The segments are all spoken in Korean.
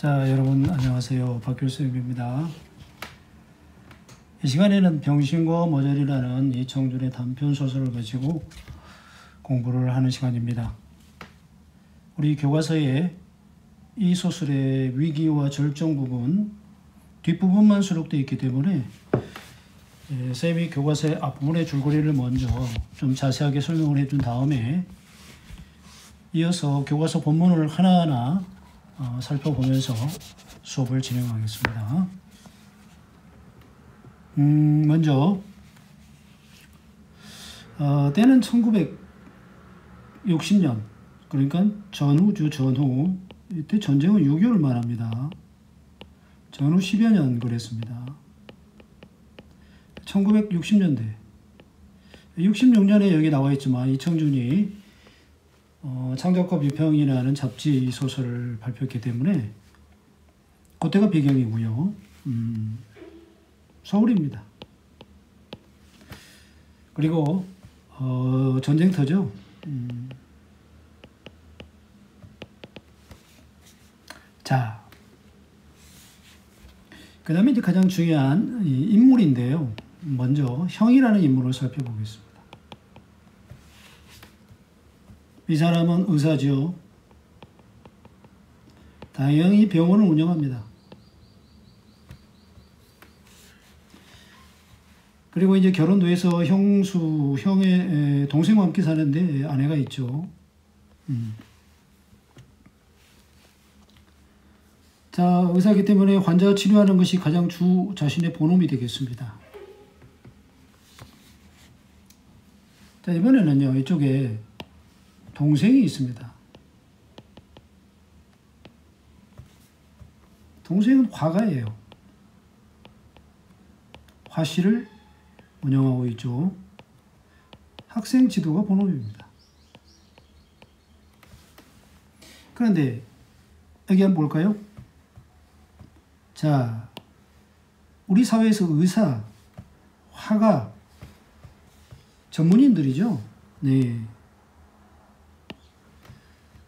자, 여러분 안녕하세요. 박교수입니다. 이 시간에는 병신과 머저리라는 이청준의 단편 소설을 가지고 공부를 하는 시간입니다. 우리 교과서에 이 소설의 위기와 절정 부분, 뒷부분만 수록되어 있기 때문에 쌤이 교과서의 앞부분의 줄거리를 먼저 좀 자세하게 설명을 해준 다음에 이어서 교과서 본문을 하나하나 살펴보면서 수업을 진행하겠습니다. 먼저 때는 1960년, 그러니까 전후죠. 전후. 이때 전쟁은 6.25를 말합니다. 전후 10여 년 그랬습니다. 1960년대 66년에 여기 나와 있지만 이청준이 창작과 비평이라는 잡지 소설을 발표했기 때문에 그때가 배경이고요. 서울입니다. 그리고 전쟁터죠. 자, 그 다음에 이제 가장 중요한 인물인데요. 먼저 형이라는 인물을 살펴보겠습니다. 이 사람은 의사죠. 다행히 병원을 운영합니다. 그리고 이제 결혼도 해서 형의 동생과 함께 사는데 아내가 있죠. 자, 의사이기 때문에 환자 치료하는 것이 가장 자신의 본업이 되겠습니다. 자, 이번에는요, 이쪽에 동생이 있습니다. 동생은 화가예요. 화실을 운영하고 있죠. 학생 지도가 본업입니다. 그런데 여기 한번 볼까요? 자, 우리 사회에서 의사, 화가 전문인들이죠. 네.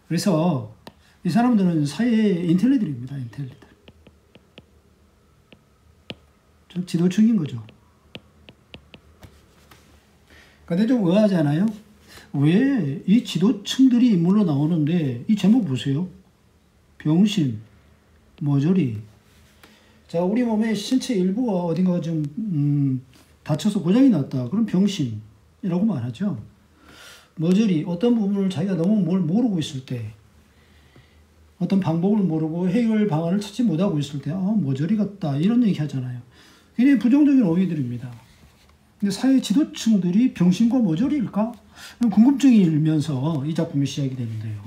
그래서 이 사람들은 사회의 인텔리들입니다. 인텔리들. 좀 지도층인 거죠. 근데 좀 의아하잖아요. 왜 이 지도층들이 인물로 나오는데 이 제목 보세요. 병신, 머저리. 자, 우리 몸의 신체 일부가 어딘가 좀 다쳐서 고장이 났다. 그럼 병신이라고 말하죠. 머저리, 어떤 부분을 자기가 너무 뭘 모르고 있을 때, 어떤 방법을 모르고 해결 방안을 찾지 못하고 있을 때, 머저리 같다. 이런 얘기 하잖아요. 굉장히 부정적인 오해들입니다. 근데 사회 지도층들이 병신과 머저리일까? 궁금증이 일면서 이 작품이 시작이 되는데요.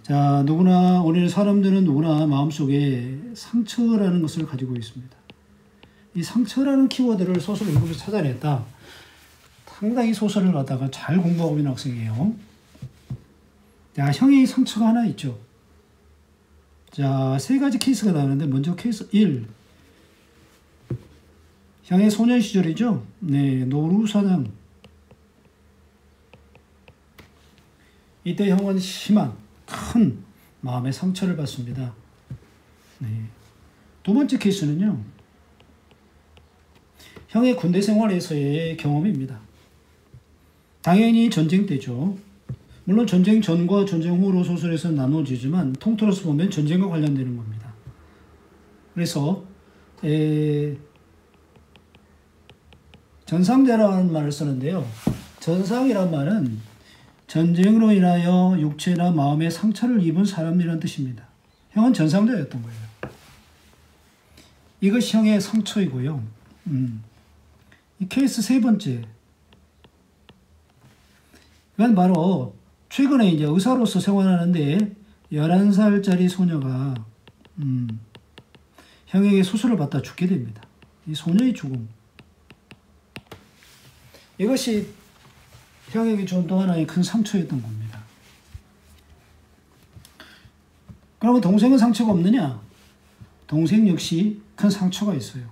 자, 우리 사람들은 누구나 마음속에 상처라는 것을 가지고 있습니다. 이 상처라는 키워드를 소설을 읽으면서 찾아냈다. 상당히 소설을 갖다가 잘 공부하고 있는 학생이에요. 자, 형의 상처가 하나 있죠. 자, 세 가지 케이스가 나오는데 먼저 케이스 1. 형의 소년 시절이죠. 네, 노루사냥. 이때 형은 심한 큰 마음의 상처를 받습니다. 네. 두 번째 케이스는요. 형의 군대 생활에서의 경험입니다. 당연히 전쟁 때죠. 물론 전쟁 전과 전쟁 후로 소설에서 나눠지지만 통틀어서 보면 전쟁과 관련되는 겁니다. 그래서 전상자라는 말을 쓰는데요. 전상이란 말은 전쟁으로 인하여 육체나 마음의 상처를 입은 사람이라는 뜻입니다. 형은 전상자였던 거예요. 이것이 형의 상처이고요. 이 케이스 세 번째. 이건 바로 최근에 이제 의사로서 생활하는데 11살짜리 소녀가 형에게 수술을 받다 죽게 됩니다. 이 소녀의 죽음. 이것이 형에게 준 또 하나의 큰 상처였던 겁니다. 그러면 동생은 상처가 없느냐? 동생 역시 큰 상처가 있어요.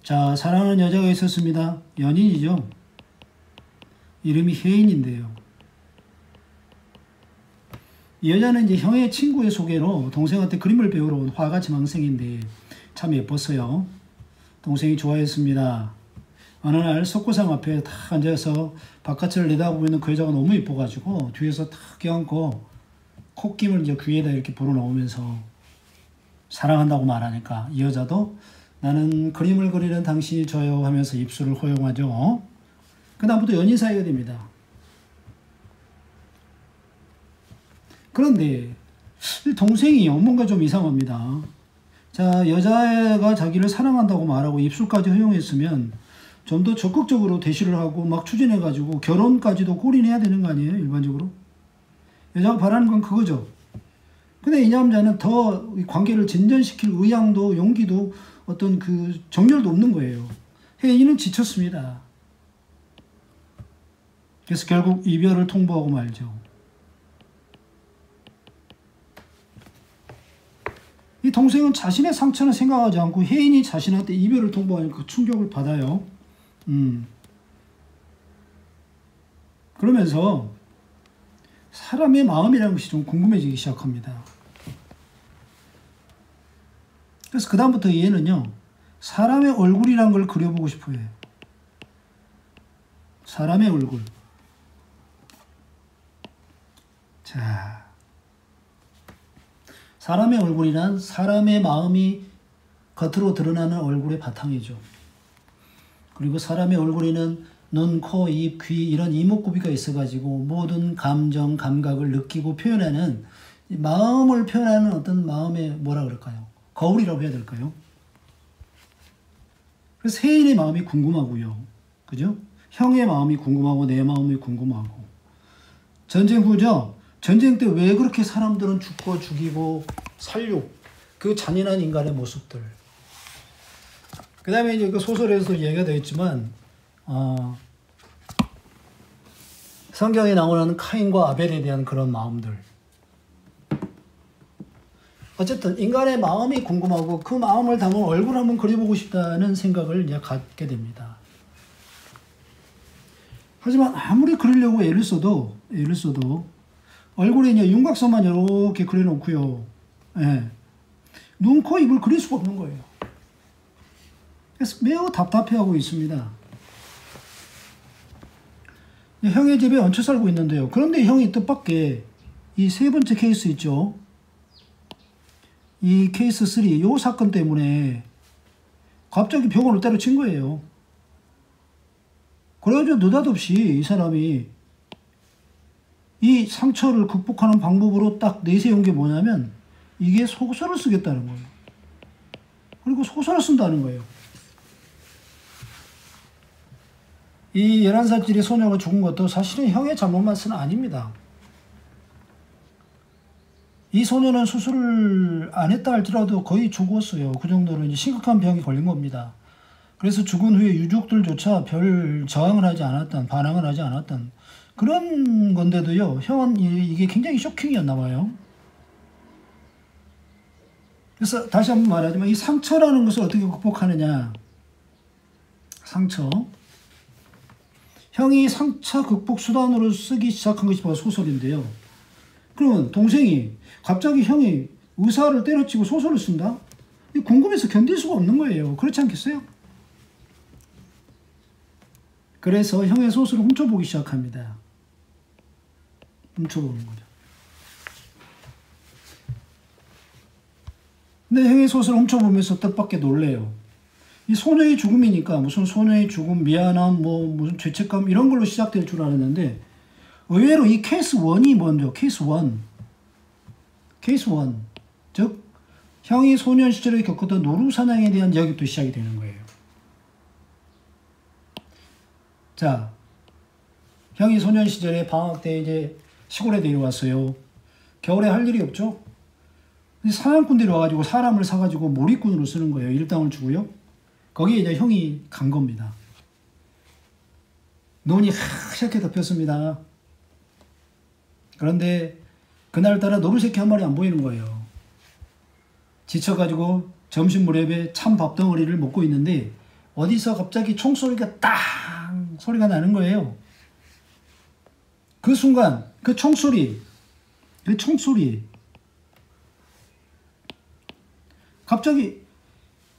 자, 사랑하는 여자가 있었습니다. 연인이죠. 이름이 혜인인데요. 이 여자는 이제 형의 친구의 소개로 동생한테 그림을 배우러 온 화가지망생인데 참 예뻤어요. 동생이 좋아했습니다. 어느 날 석고상 앞에 탁 앉아서 바깥을 내다보고 있는 그 여자가 너무 예뻐가지고 뒤에서 탁 껴안고 콧김을 이제 귀에다 이렇게 불어넣으면서 사랑한다고 말하니까 이 여자도 나는 그림을 그리는 당신이 줘요 하면서 입술을 허용하죠. 그다음부터 연인 사이가 됩니다. 그런데 동생이 뭔가 좀 이상합니다. 자, 여자가 자기를 사랑한다고 말하고 입술까지 허용했으면 좀 더 적극적으로 대시를 하고 막 추진해가지고 결혼까지도 골인해야 되는 거 아니에요? 일반적으로. 여자가 바라는 건 그거죠. 근데 이 남자는 더 관계를 진전시킬 의향도 용기도 어떤 그 정열도 없는 거예요. 혜인이는 지쳤습니다. 그래서 결국 이별을 통보하고 말죠. 이 동생은 자신의 상처는 생각하지 않고 혜인이 자신한테 이별을 통보하니까 그 충격을 받아요. 그러면서 사람의 마음이라는 것이 좀 궁금해지기 시작합니다. 그래서 그 다음부터 얘는요, 사람의 얼굴이란 걸 그려보고 싶어 해요. 사람의 얼굴. 자, 사람의 얼굴이란 사람의 마음이 겉으로 드러나는 얼굴의 바탕이죠. 그리고 사람의 얼굴에는 눈, 코, 입, 귀 이런 이목구비가 있어가지고 모든 감정, 감각을 느끼고 표현하는 마음을 표현하는 어떤 마음의 뭐라 그럴까요? 거울이라고 해야 될까요? 그래서 혜인의 마음이 궁금하고요. 그죠? 형의 마음이 궁금하고 내 마음이 궁금하고. 전쟁 후죠. 전쟁 때 왜 그렇게 사람들은 죽고 죽이고 살육, 그 잔인한 인간의 모습들. 그 다음에 이제 그 소설에서 얘기가 되어 있지만, 성경에 나오는 카인과 아벨에 대한 그런 마음들. 어쨌든 인간의 마음이 궁금하고 그 마음을 담은 얼굴 한번 그려보고 싶다는 생각을 이제 갖게 됩니다. 하지만 아무리 그리려고 애를 써도 얼굴에 이제 윤곽선만 이렇게 그려놓고요. 예. 눈, 코, 입을 그릴 수가 없는 거예요. 그래서 매우 답답해하고 있습니다. 형의 집에 얹혀 살고 있는데요. 그런데 형이 뜻밖의 이 세 번째 케이스 있죠. 이 케이스 3, 이 사건 때문에 갑자기 병원을 때려친 거예요. 그래가지고 느닷없이 이 사람이 이 상처를 극복하는 방법으로 딱 내세운 게 뭐냐면 이게 소설을 쓰겠다는 거예요. 그리고 소설을 쓴다는 거예요. 이 11살짜리 소녀가 죽은 것도 사실은 형의 잘못만은 아닙니다. 이 소녀는 수술을 안 했다 할지라도 거의 죽었어요. 그 정도로 이제 심각한 병이 걸린 겁니다. 그래서 죽은 후에 유족들조차 별 저항을 하지 않았던, 반항을 하지 않았던 그런 건데도요, 형은 이게 굉장히 쇼킹이었나 봐요. 그래서 다시 한번 말하지만 이 상처라는 것을 어떻게 극복하느냐. 상처. 형이 상처 극복 수단으로 쓰기 시작한 것이 바로 소설인데요. 그러면 동생이 갑자기 형이 의사를 때려치고 소설을 쓴다? 궁금해서 견딜 수가 없는 거예요. 그렇지 않겠어요? 그래서 형의 소설을 훔쳐보기 시작합니다. 훔쳐보는 거죠. 근데 형의 소설을 훔쳐보면서 뜻밖의 놀래요. 이 소녀의 죽음이니까 무슨 소녀의 죽음, 미안함, 무슨 죄책감 이런 걸로 시작될 줄 알았는데 의외로 이 케이스 1이 먼저, 케이스 1. 즉, 형이 소년 시절에 겪었던 노루사냥에 대한 이야기부터 시작이 되는 거예요. 자, 형이 소년 시절에 방학 때 이제 시골에 내려왔어요. 겨울에 할 일이 없죠? 사냥꾼들이 와가지고 사람을 사가지고 몰입꾼으로 쓰는 거예요. 일당을 주고요. 거기에 이제 형이 간 겁니다. 눈이 하얗게 덮였습니다. 그런데 그날따라 노루새끼 한 마리 안 보이는 거예요. 지쳐가지고 점심 무렵에 찬 밥덩어리를 먹고 있는데 어디서 갑자기 총소리가 땅 소리가 나는 거예요. 그 순간 그 총소리, 그 총소리. 갑자기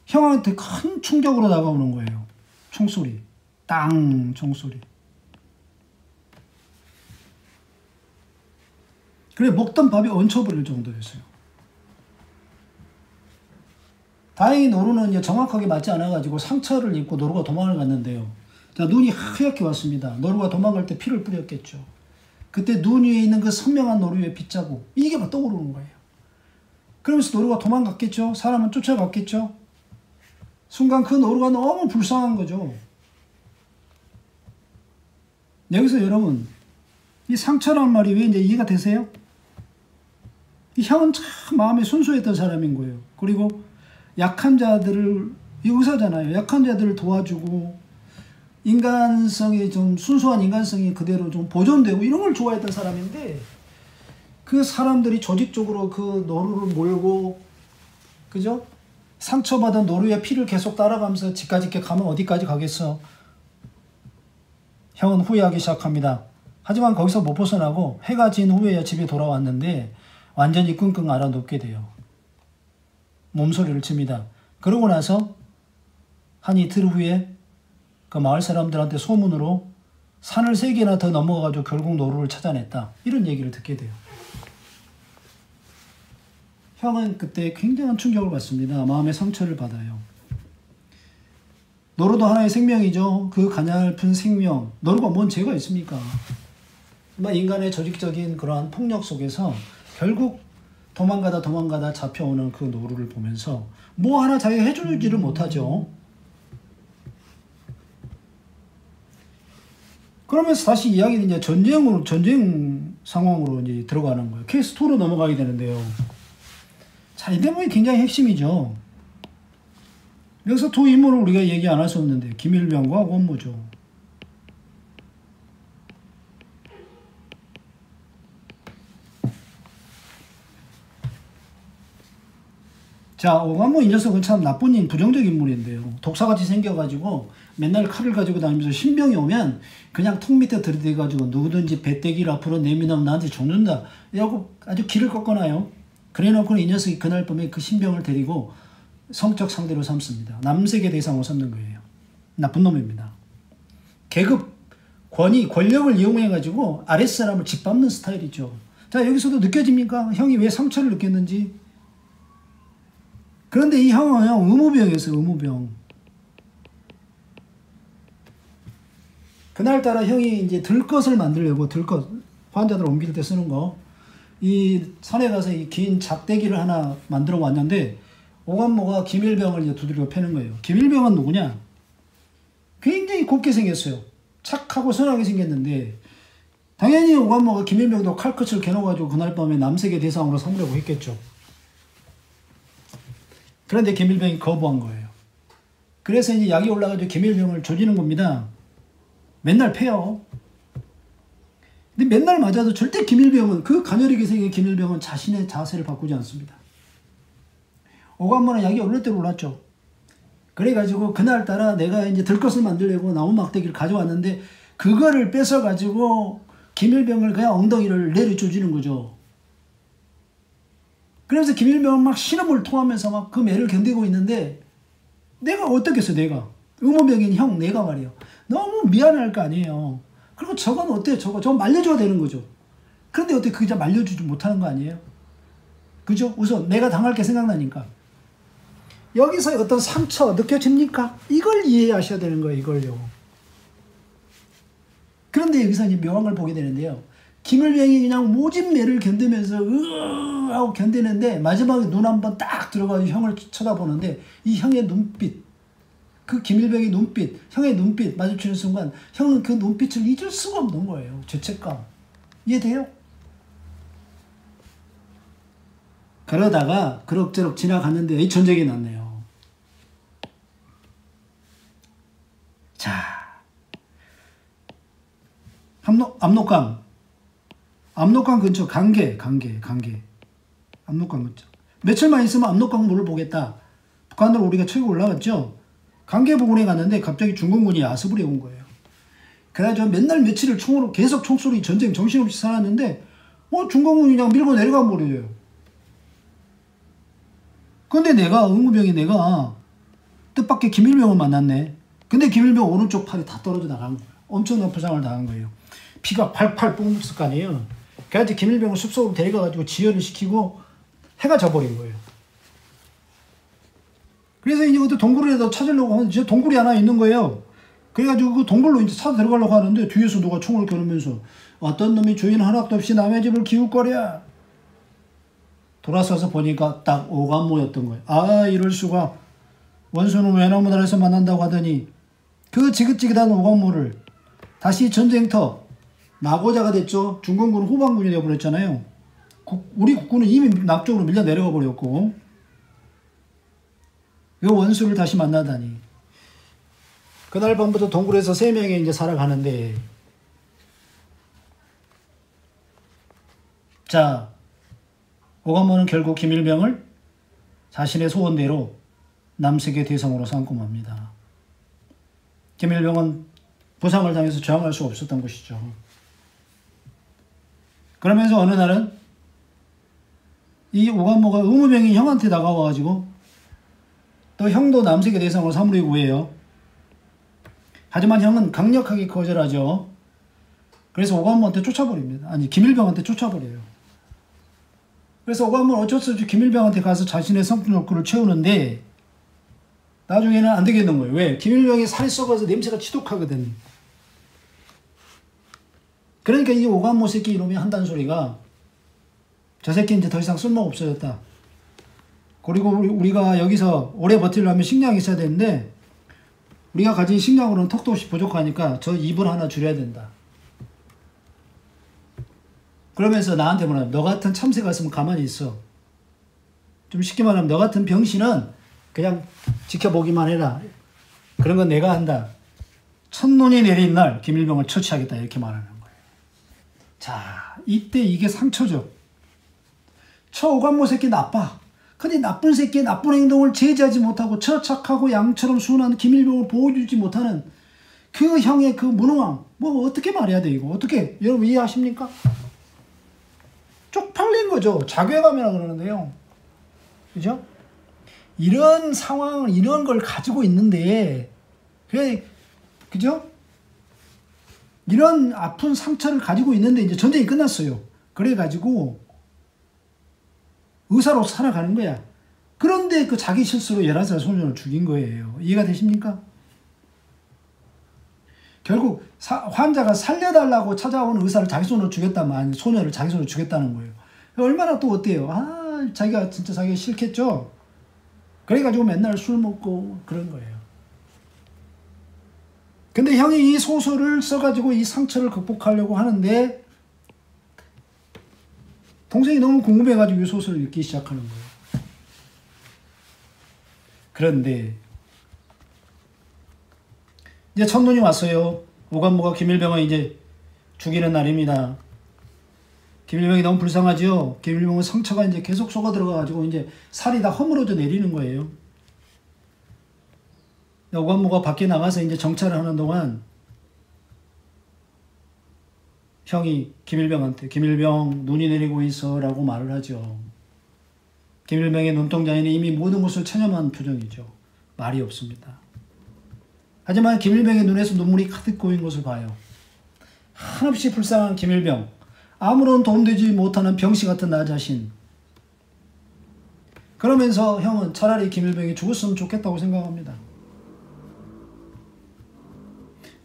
형한테 큰 충격으로 다가오는 거예요. 총소리. 땅 총소리. 그래 먹던 밥이 얹혀버릴 정도였어요. 다행히 노루는 이제 정확하게 맞지 않아가지고 상처를 입고 노루가 도망을 갔는데요. 자, 눈이 하얗게 왔습니다. 노루가 도망갈 때 피를 뿌렸겠죠. 그때 눈 위에 있는 그 선명한 노루의 빗자국, 이게 막 떠오르는 거예요. 그러면서 노루가 도망갔겠죠. 사람은 쫓아갔겠죠. 순간 그 노루가 너무 불쌍한 거죠. 여기서 여러분, 이 상처란 말이 왜 이제 이해가 되세요? 이 형은 참 마음이 순수했던 사람인 거예요. 그리고 약한 자들을, 이 의사잖아요. 약한 자들을 도와주고 인간성이 좀 순수한 인간성이 그대로 좀 보존되고 이런 걸 좋아했던 사람인데, 그 사람들이 조직적으로 그 노루를 몰고, 그죠? 상처받은 노루의 피를 계속 따라가면서 집까지 이렇게 가면 어디까지 가겠어? 형은 후회하기 시작합니다. 하지만 거기서 못 벗어나고 해가 진 후에야 집에 돌아왔는데 완전히 끙끙 앓아눕게 돼요. 몸소리를 칩니다. 그러고 나서 한 이틀 후에 그 마을 사람들한테 소문으로 산을 3개나 더 넘어가가지고 결국 노루를 찾아냈다. 이런 얘기를 듣게 돼요. 형은 그때 굉장한 충격을 받습니다. 마음의 상처를 받아요. 노루도 하나의 생명이죠. 그 가냘픈 생명. 노루가 뭔 죄가 있습니까? 인간의 조직적인 그러한 폭력 속에서 결국 도망가다 잡혀오는 그 노루를 보면서 뭐 하나 자기가 해주지를 못하죠. 그러면서 다시 이야기는 이제 전쟁 상황으로 이제 들어가는 거예요. 케이스 2로 넘어가게 되는데요. 자, 이 대목이 굉장히 핵심이죠. 여기서 두 인물을 우리가 얘기 안 할 수 없는데, 김일병과 원무죠. 자, 오관모 이 녀석은 참 나쁜 부정적 인물인데요. 독사같이 생겨가지고 맨날 칼을 가지고 다니면서 신병이 오면 그냥 턱 밑에 들이대가지고 누구든지 배때기를 앞으로 내밀면 나한테 죽는다. 이러고 아주 기를 꺾어놔요. 그래놓고는 이 녀석이 그날 밤에 그 신병을 데리고 성적 상대로 삼습니다. 남색의 대상으로 삼는 거예요. 나쁜 놈입니다. 계급, 권위, 권력을 이용해가지고 아랫사람을 짓밟는 스타일이죠. 자, 여기서도 느껴집니까? 형이 왜 상처를 느꼈는지. 그런데 이 형은 의무병이었어요. 의무병. 그날따라 형이 이제 들것을 만들려고, 들것, 환자들 옮길 때 쓰는 거, 이 산에 가서 이 긴 작대기를 하나 만들어 왔는데, 오관모가 김일병을 이제 두드려 패는 거예요. 김일병은 누구냐? 굉장히 곱게 생겼어요. 착하고 선하게 생겼는데, 당연히 오관모가 김일병도 칼끝을 겨눠가지고 그날 밤에 남색의 대상으로 삼으려고 했겠죠. 그런데 김일병이 거부한 거예요. 그래서 이제 약이 올라가지고 김일병을 조지는 겁니다. 맨날 패요. 근데 맨날 맞아도 절대 김일병은, 그 가녀리게 생긴 김일병은 자신의 자세를 바꾸지 않습니다. 오관모는 약이 오를 대로 올랐죠. 그래가지고 그날따라 내가 이제 들것을 만들려고 나무 막대기를 가져왔는데 그거를 뺏어가지고 김일병을 그냥 엉덩이를 내려 조지는 거죠. 그래서 김일병은 막 신음을 토하면서 막 그 매를 견디고 있는데, 내가 어떻겠어, 내가. 의무병인 형, 내가 말이에요. 너무 미안할 거 아니에요. 그리고 저건 어때요, 저건 말려줘야 되는 거죠. 그런데 어떻게 그저 말려주지 못하는 거 아니에요? 그죠? 우선 내가 당할 게 생각나니까. 여기서 어떤 상처 느껴집니까? 이걸 이해하셔야 되는 거예요, 이걸요. 그런데 여기서 이제 묘한 걸 보게 되는데요. 김일병이 그냥 모진 매를 견디면서 하고 견디는데 마지막에 눈 한번 딱 들어가서 형을 쳐다보는데 이 형의 눈빛, 그 김일병의 눈빛, 형의 눈빛 마주치는 순간 형은 그 눈빛을 잊을 수가 없는 거예요. 죄책감. 이해돼요? 그러다가 그럭저럭 지나갔는데 이 전쟁이 났네요. 자, 압록강 근처 강계. 압록강 근처. 며칠만 있으면 압록강물을 보겠다. 북한으로 우리가 최고 올라갔죠. 강계 부근에 갔는데 갑자기 중공군이 야습을 해온 거예요. 그래가지고 맨날 며칠을 총으로 계속 총소리 전쟁 정신없이 살았는데 중공군이 그냥 밀고 내려가 버려요. 근데 응우병이 내가 뜻밖의 김일병을 만났네. 근데 김일병 오른쪽 팔이 다 떨어져 나간 거예요. 엄청난 부상을 당한 거예요. 피가 팔팔 뿜었을 거 아니에요. 그래서 김일병을 숲속으로 데려가가지고 지혈을 시키고 해가 져버린 거예요. 그래서 이제 어디 동굴에다 찾으려고 하는데 진짜 동굴이 하나 있는 거예요. 그래가지고 그 동굴로 이제 찾아 들어가려고 하는데 뒤에서 누가 총을 겨누면서 어떤 놈이 주인 허락도 없이 남의 집을 기웃거려. 돌아서서 보니까 딱 오감모였던 거예요. 아, 이럴 수가. 원수는 외나무 아래서 만난다고 하더니 그 지긋지긋한 오감모를 다시 전쟁터 나고자가 됐죠. 중공군은 후방군이 되어버렸잖아요. 우리 국군은 이미 남쪽으로 밀려 내려가 버렸고 그 원수를 다시 만나다니. 그날 밤부터 동굴에서 3명이 이제 살아가는데, 자, 오감모는 결국 김일병을 자신의 소원대로 남색의 대상으로 삼고 맙니다. 김일병은 부상을 당해서 저항할 수 없었던 것이죠. 그러면서 어느 날은 이 오감모가 의무병이 형한테 다가와가지고 또 형도 남색의 대상으로 삼으려고 해요. 하지만 형은 강력하게 거절하죠. 그래서 오감모한테 쫓아버립니다. 아니, 김일병한테 쫓아버려요. 그래서 오감모는 어쩔 수 없이 김일병한테 가서 자신의 성적 욕구를 채우는데 나중에는 안 되겠는 거예요. 왜? 김일병이 살이 썩어서 냄새가 지독하거든. 그러니까 이 오감모 새끼 이놈이 한다는 소리가 저 새끼 이제 더 이상 쓸모가 없어졌다. 그리고 우리가 여기서 오래 버티려면 식량이 있어야 되는데 우리가 가진 식량으로는 턱도 없이 부족하니까 저 입을 하나 줄여야 된다. 그러면서 나한테 뭐라, 너 같은 참새가 있으면 가만히 있어. 좀 쉽게 말하면 너 같은 병신은 그냥 지켜보기만 해라. 그런 건 내가 한다. 첫눈이 내린 날 김일병을 처치하겠다 이렇게 말하는 거예요. 자, 이때 이게 상처죠. 저 오감모 새끼 나빠. 근데 나쁜 새끼의 나쁜 행동을 제지하지 못하고 저 착하고 양처럼 순한 김일병을 보호해주지 못하는 그 형의 그 무능함. 뭐 어떻게 말해야 돼 이거. 어떻게 여러분 이해하십니까? 쪽팔린 거죠. 자괴감이라고 그러는데요. 그죠? 이런 상황을 이런 걸 가지고 있는데 그죠? 이런 아픈 상처를 가지고 있는데 이제 전쟁이 끝났어요. 그래가지고 의사로 살아가는 거야. 그런데 그 자기 실수로 11살 소년을 죽인 거예요. 이해가 되십니까? 결국 환자가 살려달라고 찾아온 의사를 자기 손으로 죽였다면 소년을 자기 손으로 죽였다는 거예요. 얼마나 또 어때요? 아, 자기가 진짜 자기가 싫겠죠? 그래가지고 맨날 술 먹고 그런 거예요. 근데 형이 이 소설을 써가지고 이 상처를 극복하려고 하는데 동생이 너무 궁금해가지고 이 소설을 읽기 시작하는 거예요. 그런데 이제 첫눈이 왔어요. 오감모가 김일병을 이제 죽이는 날입니다. 김일병이 너무 불쌍하죠. 김일병은 상처가 이제 계속 쏘가 들어가가지고 이제 살이 다 허물어져 내리는 거예요. 오감모가 밖에 나가서 이제 정찰을 하는 동안 형이 김일병한테 김일병 눈이 내리고 있어 라고 말을 하죠. 김일병의 눈동자에는 이미 모든 것을 체념한 표정이죠. 말이 없습니다. 하지만 김일병의 눈에서 눈물이 가득 고인 것을 봐요. 한없이 불쌍한 김일병, 아무런 도움되지 못하는 병시 같은 나 자신. 그러면서 형은 차라리 김일병이 죽었으면 좋겠다고 생각합니다.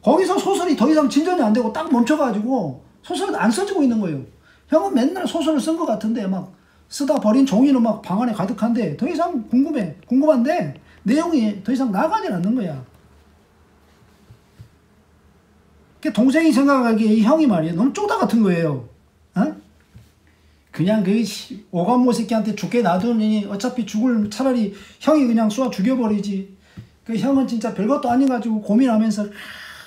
거기서 소설이 더 이상 진전이 안 되고 딱 멈춰가지고 소설은 안 써지고 있는 거예요. 형은 맨날 소설을 쓴 것 같은데 막 쓰다 버린 종이는 막 방 안에 가득한데 더 이상 궁금한데 내용이 더 이상 나가지 않는 거야. 동생이 생각하기에 이 형이 말이에요. 너무 쪼다 같은 거예요. 어? 그냥 그 오감모 새끼한테 죽게 놔두니 어차피 차라리 형이 그냥 쏘아 죽여버리지. 그 형은 진짜 별것도 아니가지고 고민하면서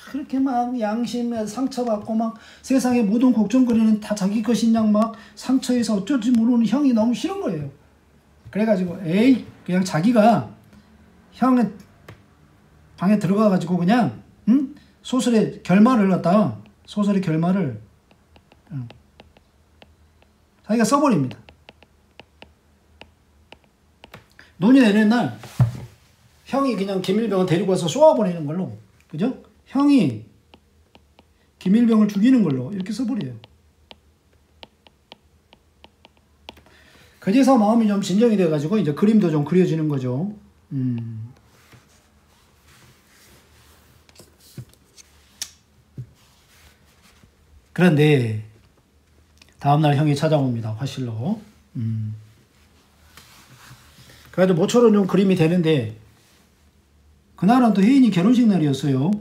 그렇게 막 양심에 상처받고 막 세상의 모든 걱정거리는 다 자기 것인 양 막 상처에서 어쩔지 모르는 형이 너무 싫은 거예요. 그래가지고 에이 그냥 자기가 형의 방에 들어가가지고 그냥 소설의 결말을 자기가 써버립니다. 논의 내리는 날 형이 그냥 김일병을 데리고 와서 쏘아버리는 걸로, 그죠? 형이 김일병을 죽이는 걸로 이렇게 써버려요. 그제서 마음이 좀 진정이 돼가지고 이제 그림도 좀 그려지는 거죠. 그런데 다음날 형이 찾아옵니다. 화실로. 그래도 모처럼 좀 그림이 되는데 그날은 또 혜인이 결혼식 날이었어요.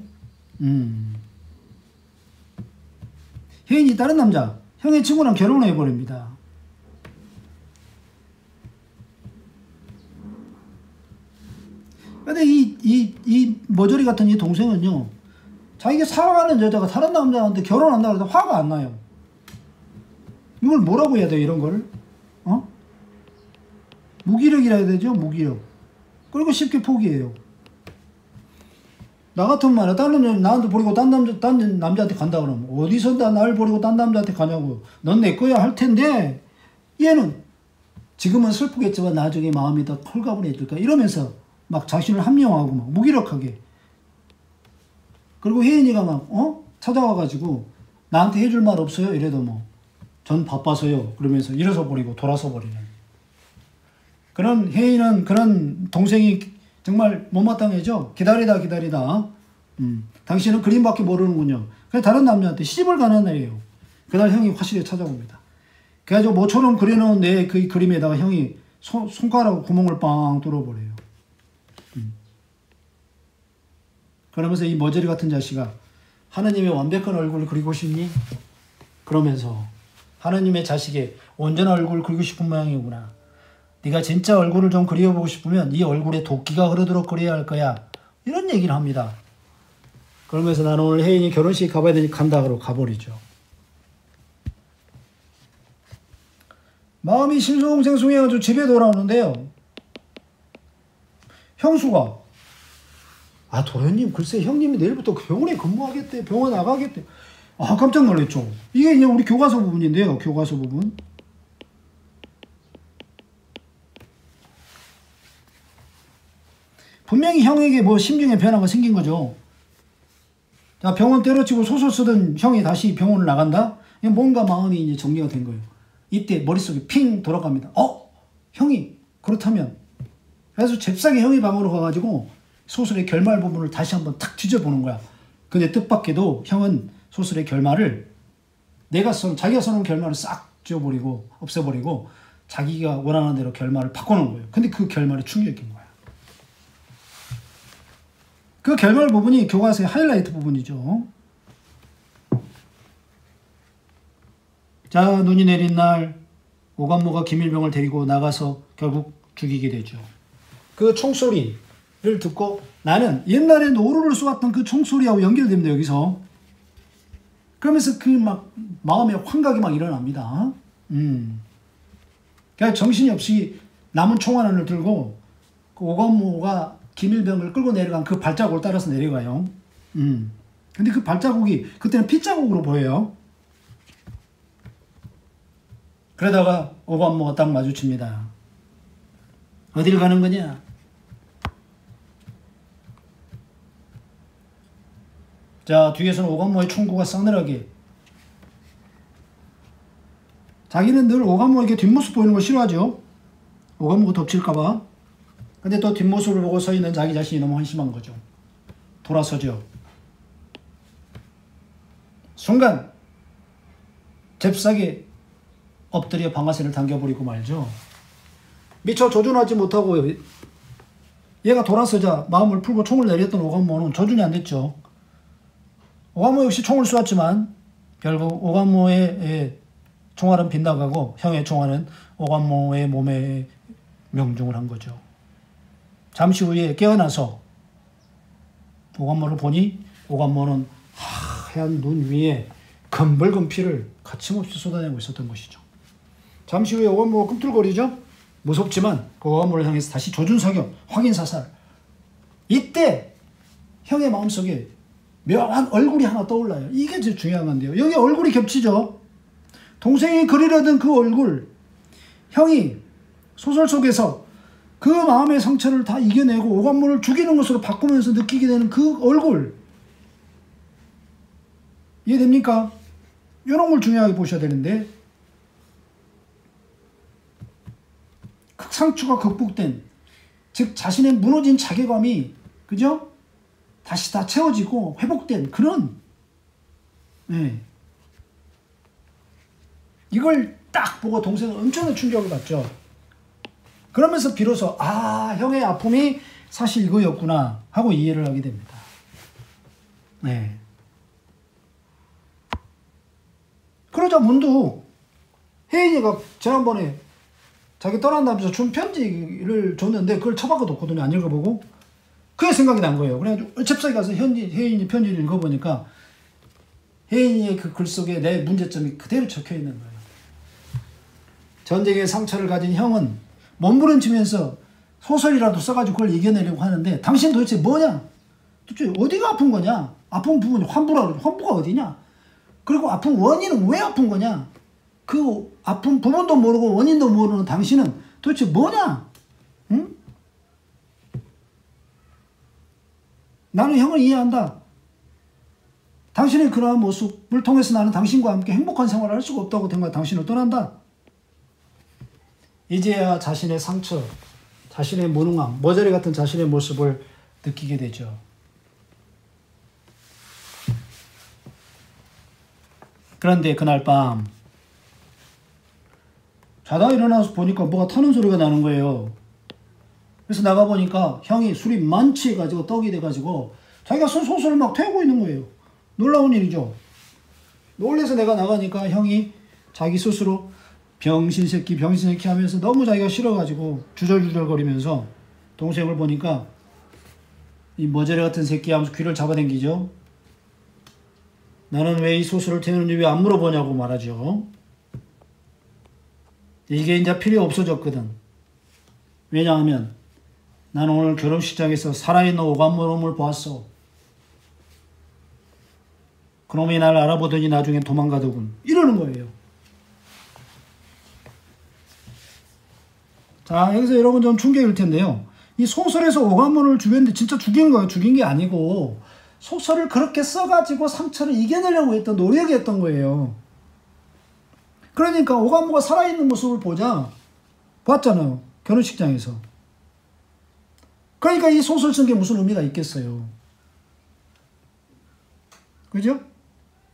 혜인이 다른 남자, 형의 친구랑 결혼을 해버립니다. 근데 이 머저리 같은 이 동생은요, 자기가 사랑하는 여자가 다른 남자한테 결혼한다 그래도 화가 안 나요. 이걸 뭐라고 해야 돼요, 이런 거를? 무기력이라 해야 되죠, 무기력. 그리고 쉽게 포기해요. 나 같은 말이야, 다른 여자 나한테 버리고 딴 남자한테 간다 그러면 어디서 날 버리고 딴 남자한테 가냐고. 넌 내 거야 할 텐데, 얘는 지금은 슬프겠지만 나중에 마음이 더 홀가분해질까 이러면서 막 자신을 함령하고 막 무기력하게. 그리고 혜인이가 막 찾아와가지고 나한테 해줄 말 없어요? 이래도 뭐 전 바빠서요 그러면서 일어서 버리고 돌아서 버리는 그런 혜인은, 그런 동생이 정말 못마땅해져. 기다리다 당신은 그림밖에 모르는군요. 그래서 다른 남자한테 시집을 가는 날이에요. 그날 형이 화실에 찾아옵니다. 그래가지고 모처럼 그려놓은 내 그 그림에다가 형이 손가락 구멍을 빵 뚫어버려요. 그러면서 이 머저리 같은 자식아, 하느님의 완벽한 얼굴을 그리고 싶니? 그러면서 하느님의 자식의 온전한 얼굴을 그리고 싶은 모양이구나. 네가 진짜 얼굴을 좀 그려보고 싶으면 네 얼굴에 도끼가 흐르도록 그려야 할 거야. 이런 얘기를 합니다. 그러면서 나는 오늘 혜인이 결혼식 가봐야 되니까 간다 그러고 가버리죠. 마음이 싱숭생숭해가지고 집에 돌아오는데요. 형수가 도련님 글쎄 형님이 내일부터 병원에 근무하겠대. 병원 나가겠대. 깜짝 놀랐죠. 이게 이제 우리 교과서 부분인데요. 교과서 부분. 분명히 형에게 뭐 심경의 변화가 생긴 거죠. 자, 병원 때려치고 소설 쓰던 형이 다시 병원을 나간다? 뭔가 마음이 이제 정리가 된 거예요. 이때 머릿속에 핑 돌아갑니다. 형이 그렇다면. 그래서 잽싸게 형이 방으로 가가지고 소설의 결말 부분을 다시 한번 탁 뒤져보는 거야. 근데 뜻밖에도 형은 소설의 결말을 자기가 써놓은 결말을 싹 지워버리고 없애버리고 자기가 원하는 대로 결말을 바꿔놓은 거예요. 근데 그 결말이 충격인 거야. 그 결말 부분이 교과서의 하이라이트 부분이죠. 자, 눈이 내린 날 오감모가 김일병을 데리고 나가서 결국 죽이게 되죠. 그 총소리를 듣고 나는 옛날에 노루를 쏘았던 그 총소리하고 연결됩니다. 여기서. 그러면서 그 막 마음에 환각이 막 일어납니다. 그냥 정신이 없이 남은 총 하나를 들고 그 오감모가 김일병을 끌고 내려간 그 발자국을 따라서 내려가요. 근데 그 발자국이 그때는 핏자국으로 보여요. 그러다가 오감모가 딱 마주칩니다. 어딜 가는 거냐? 자, 뒤에서는 오감모의 총구가 싸늘하게. 자기는 늘 오감모에게 뒷모습 보이는 걸 싫어하죠. 오감모가 덮칠까봐. 근데 또 뒷모습을 보고 서 있는 자기 자신이 너무 한심한 거죠. 돌아서죠. 순간 잽싸게 엎드려 방아쇠를 당겨버리고 말죠. 미처 조준하지 못하고 얘가 돌아서자 마음을 풀고 총을 내렸던 오감모는 조준이 안 됐죠. 오감모 역시 총을 쏘았지만 결국 오감모의 총알은 빗나가고 형의 총알은 오감모의 몸에 명중을 한 거죠. 잠시 후에 깨어나서 오감모를 보니 오감모는 하얀 눈 위에 검붉은 피를 거침없이 쏟아내고 있었던 것이죠. 잠시 후에 오감모가 꿈틀거리죠. 무섭지만 그 오감모를 향해서 다시 조준사격, 확인사살. 이때 형의 마음속에 묘한 얼굴이 하나 떠올라요. 이게 제일 중요한 건데요. 여기 얼굴이 겹치죠. 동생이 그리려던 그 얼굴, 형이 소설 속에서 그 마음의 상처를 다 이겨내고 오감물을 죽이는 것으로 바꾸면서 느끼게 되는 그 얼굴, 이해됩니까? 이런 걸 중요하게 보셔야 되는데, 상처가 극복된, 즉 자신의 무너진 자괴감이, 그죠? 다시 다 채워지고 회복된 그런, 네. 이걸 딱 보고 동생은 엄청난 충격을 받죠. 그러면서 비로소 형의 아픔이 사실 이거였구나 하고 이해를 하게 됩니다. 네. 그러자 문득 혜인이가 지난번에 자기 떠난다면서 준 편지를 줬는데 그걸 처박아뒀거든요. 안 읽어보고. 그게 생각이 난 거예요. 그래가지고 잽싸게 가서 혜인이 편지를 읽어보니까 혜인이의 그 글 속에 내 문제점이 그대로 적혀있는 거예요. 전쟁의 상처를 가진 형은 몸부림치면서 소설이라도 써가지고 그걸 이겨내려고 하는데, 당신 도대체 뭐냐? 도대체 어디가 아픈 거냐? 아픈 부분이 환부라 그러죠. 환부가 어디냐? 그리고 아픈 원인은 왜 아픈 거냐? 그 아픈 부분도 모르고 원인도 모르는 당신은 도대체 뭐냐? 응? 나는 형을 이해한다. 당신의 그러한 모습을 통해서 나는 당신과 함께 행복한 생활을 할 수가 없다고 생각해 당신을 떠난다. 이제야 자신의 상처, 자신의 무능함, 머저리 같은 자신의 모습을 느끼게 되죠. 그런데 그날 밤 자다가 일어나서 보니까 뭐가 타는 소리가 나는 거예요. 그래서 나가보니까 형이 술이 만취해가지고 떡이 돼가지고 자기가 쓴 소설을 막 태우고 있는 거예요. 놀라운 일이죠. 놀래서 내가 나가니까 형이 자기 스스로 병신 새끼 하면서 너무 자기가 싫어가지고 주절주절거리면서 동생을 보니까 이 머저리 같은 새끼 하면서 귀를 잡아당기죠. 나는 왜 이 소설을 태우는지 왜 안 물어보냐고 말하죠. 이게 이제 필요 없어졌거든. 왜냐하면 나는 오늘 결혼식장에서 살아있는 오감물음을 보았어. 그놈이 날 알아보더니 나중에 도망가더군. 이러는 거예요. 자, 여기서 여러분 좀 충격일 텐데요. 이 소설에서 오감물을 죽였는데 진짜 죽인 거예요. 죽인 게 아니고 소설을 그렇게 써가지고 상처를 이겨내려고 했던 노력이었던 거예요. 그러니까 오감무가 살아있는 모습을 봤잖아요. 결혼식장에서. 그러니까 이 소설 쓴 게 무슨 의미가 있겠어요. 그죠?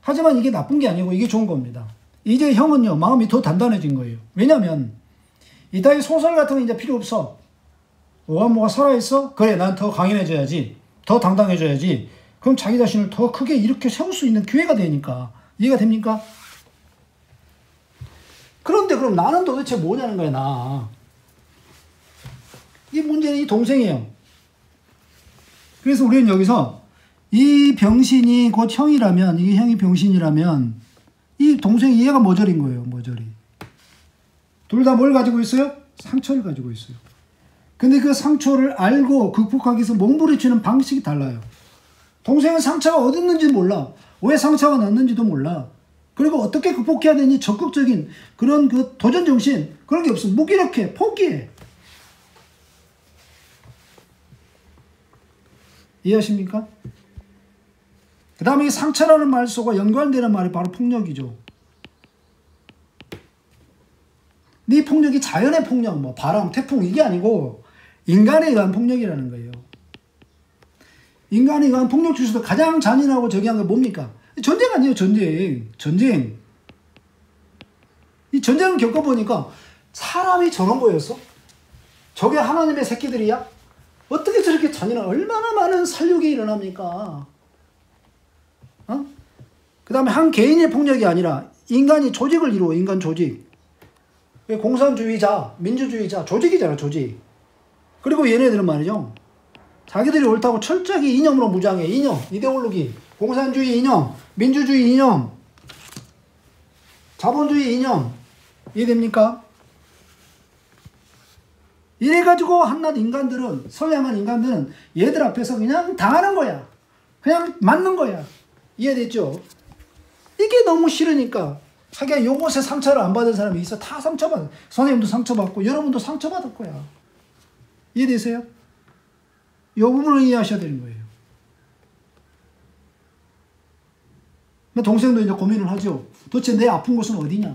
하지만 이게 나쁜 게 아니고 이게 좋은 겁니다. 이제 형은요, 마음이 더 단단해진 거예요. 왜냐면 이따위 소설 같은 건 이제 필요 없어. 오감무가 살아있어? 그래, 난 더 강인해져야지. 더 당당해져야지. 그럼 자기 자신을 더 크게 이렇게 세울 수 있는 기회가 되니까. 이해가 됩니까? 그런데 그럼 나는 도대체 뭐냐는 거야, 나. 이 문제는 이 동생이에요. 그래서 우리는 여기서 이 병신이 곧 형이라면, 이게 형이 병신이라면 이 동생이 얘가 머저리인 거예요, 머저리. 둘 다 뭘 가지고 있어요? 상처를 가지고 있어요. 근데 그 상처를 알고 극복하기 위해서 몸부림치는 방식이 달라요. 동생은 상처가 어디 있는지 몰라. 왜 상처가 났는지도 몰라. 그리고 어떻게 극복해야 되니 적극적인 그런 그 도전 정신, 그런 게 없어. 무기력해. 포기해. 이해하십니까? 그 다음에 이 상처라는 말 속과 연관되는 말이 바로 폭력이죠. 이 폭력이 자연의 폭력, 뭐 바람, 태풍 이게 아니고 인간에 의한 폭력이라는 거예요. 인간에 의한 폭력 중에서도 가장 잔인하고 저기한 건 뭡니까? 전쟁 아니에요, 전쟁. 전쟁. 이 전쟁을 겪어보니까 사람이 저런 거였어? 저게 하나님의 새끼들이야? 어떻게 저렇게 잔인한, 얼마나 많은 살육이 일어납니까? 어? 그 다음에 한 개인의 폭력이 아니라 인간이 조직을 이루어, 인간 조직. 공산주의자, 민주주의자, 조직이잖아, 조직. 그리고 얘네들은 말이죠. 자기들이 옳다고 철저하게 이념으로 무장해. 이념, 이데올로기, 공산주의 이념, 민주주의 이념, 자본주의 이념. 이해됩니까? 이래가지고 한낱 인간들은, 선량한 인간들은 얘들 앞에서 그냥 당하는 거야. 그냥 맞는 거야. 이해됐죠? 이게 너무 싫으니까 하긴 요것에 상처를 안 받은 사람이 있어. 다 상처받아. 선생님도 상처받고 여러분도 상처받을 거야. 이해되세요? 이 부분을 이해하셔야 되는 거예요. 동생도 이제 고민을 하죠. 도대체 내 아픈 곳은 어디냐?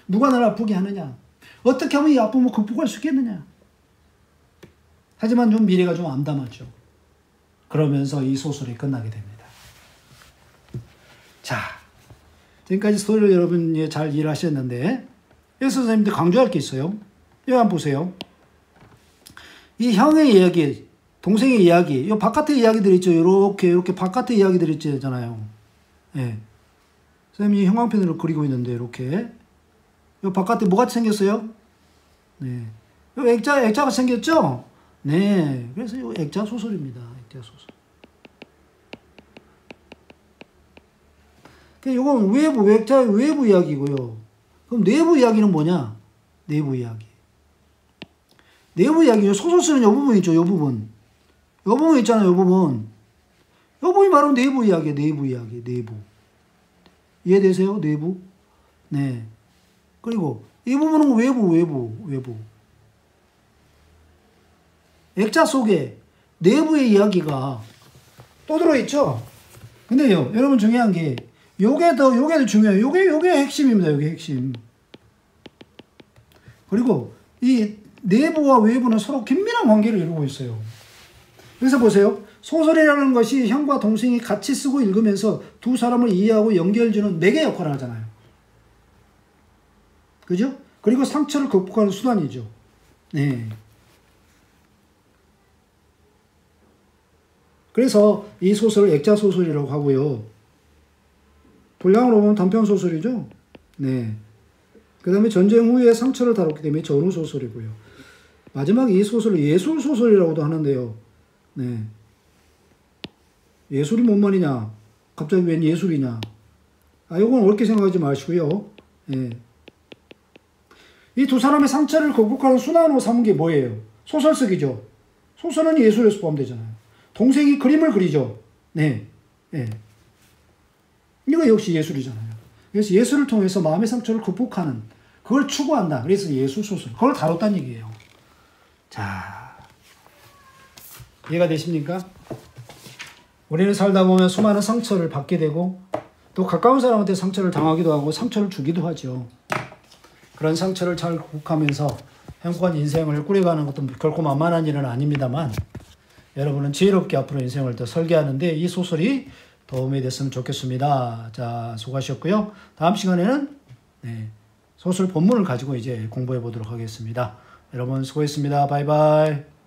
누가 나를 아프게 하느냐? 어떻게 하면 이 아픔을 극복할 수 있겠느냐? 하지만 좀 미래가 좀 암담하죠. 그러면서 이 소설이 끝나게 됩니다. 자, 지금까지 스토리를 여러분 잘 이해하셨는데 여기서 선생님들 강조할 게 있어요. 여기 한번 보세요. 이 형의 이야기, 동생의 이야기, 이 바깥의 이야기들 있죠. 이렇게 바깥의 이야기들 있잖아요. 예. 선생님이 형광펜으로 그리고 있는데 이렇게 이 바깥에 뭐가 생겼어요? 네. 이 액자가 생겼죠? 네. 그래서 이 액자 소설입니다. 액자 소설. 이건 액자의 외부 이야기고요. 그럼 내부 이야기는 뭐냐? 내부 이야기. 내부 이야기, 소설 쓰는 요 부분 있죠, 요 부분. 요 부분 있잖아요, 요 부분. 요 부분이 바로 내부 이야기예요, 내부 이야기, 내부. 이해되세요? 내부? 네. 그리고 이 부분은 외부. 액자 속에 내부의 이야기가 또 들어있죠? 근데요, 여러분 중요한 게, 요게 더 중요해요. 요게 핵심입니다, 요게 핵심. 그리고 이 내부와 외부는 서로 긴밀한 관계를 이루고 있어요. 그래서 보세요. 소설이라는 것이 형과 동생이 같이 쓰고 읽으면서 두 사람을 이해하고 연결주는 매개 역할을 하잖아요. 그죠? 그리고 상처를 극복하는 수단이죠. 네. 그래서 이 소설을 액자 소설이라고 하고요. 분량으로 보면 단편 소설이죠. 네. 그 다음에 전쟁 후에 상처를 다뤘기 때문에 전후 소설이고요. 마지막 이 소설을 예술 소설이라고도 하는데요. 네. 예술이 뭔 말이냐? 갑자기 웬 예술이냐? 이건 옳게 생각하지 마시고요. 네. 이 두 사람의 상처를 극복하는 순환으로 삼은 게 뭐예요? 소설 쓰기죠. 소설은 예술에서 포함되잖아요. 동생이 그림을 그리죠. 네. 네. 이거 역시 예술이잖아요. 그래서 예술을 통해서 마음의 상처를 극복하는, 그걸 추구한다. 그래서 예술 소설. 그걸 다뤘다는 얘기예요. 자, 이해가 되십니까? 우리는 살다 보면 수많은 상처를 받게 되고 또 가까운 사람한테 상처를 당하기도 하고 상처를 주기도 하죠. 그런 상처를 잘 극복하면서 행복한 인생을 꾸려가는 것도 결코 만만한 일은 아닙니다만 여러분은 지혜롭게 앞으로 인생을 더 설계하는데 이 소설이 도움이 됐으면 좋겠습니다. 자, 수고하셨고요. 다음 시간에는 소설 본문을 가지고 이제 공부해 보도록 하겠습니다. 여러분 수고했습니다. 바이바이.